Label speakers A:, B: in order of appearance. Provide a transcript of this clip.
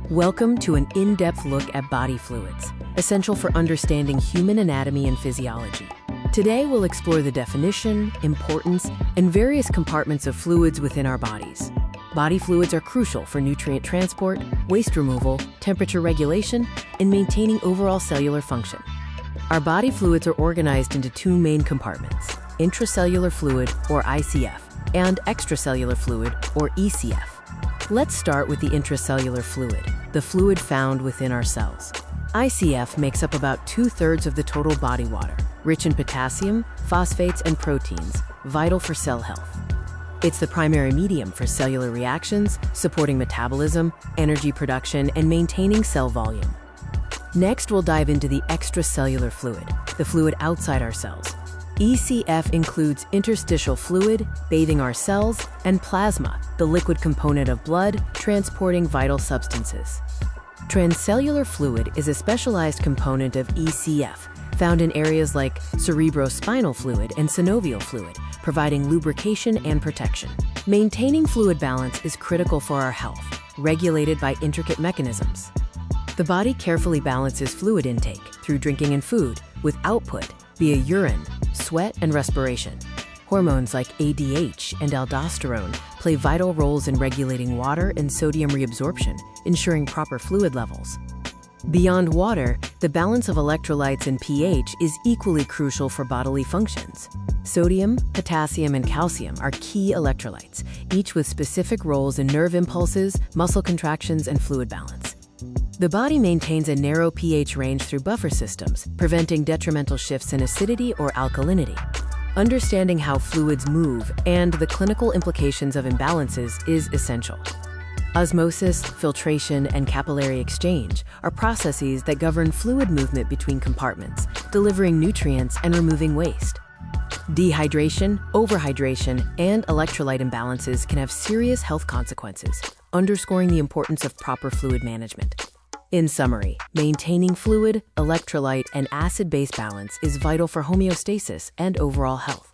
A: Welcome to an in-depth look at body fluids, essential for understanding human anatomy and physiology. Today, we'll explore the definition, importance, and various compartments of fluids within our bodies. Body fluids are crucial for nutrient transport, waste removal, temperature regulation, and maintaining overall cellular function. Our body fluids are organized into two main compartments: intracellular fluid, or ICF, and extracellular fluid, or ECF. Let's start with the intracellular fluid, the fluid found within our cells. ICF makes up about 2/3 of the total body water, rich in potassium, phosphates, and proteins, vital for cell health. It's the primary medium for cellular reactions, supporting metabolism, energy production, and maintaining cell volume. Next, we'll dive into the extracellular fluid, the fluid outside our cells. ECF includes interstitial fluid, bathing our cells, and plasma, the liquid component of blood, transporting vital substances. Transcellular fluid is a specialized component of ECF, found in areas like cerebrospinal fluid and synovial fluid, providing lubrication and protection. Maintaining fluid balance is critical for our health, regulated by intricate mechanisms. The body carefully balances fluid intake through drinking and food, with output via urine, sweat, and respiration. Hormones like ADH and aldosterone play vital roles in regulating water and sodium reabsorption, ensuring proper fluid levels. Beyond water, the balance of electrolytes and pH is equally crucial for bodily functions. Sodium, potassium, and calcium are key electrolytes, each with specific roles in nerve impulses, muscle contractions, and fluid balance. The body maintains a narrow pH range through buffer systems, preventing detrimental shifts in acidity or alkalinity. Understanding how fluids move and the clinical implications of imbalances is essential. Osmosis, filtration, and capillary exchange are processes that govern fluid movement between compartments, delivering nutrients and removing waste. Dehydration, overhydration, and electrolyte imbalances can have serious health consequences, underscoring the importance of proper fluid management. In summary, maintaining fluid, electrolyte, and acid-base balance is vital for homeostasis and overall health.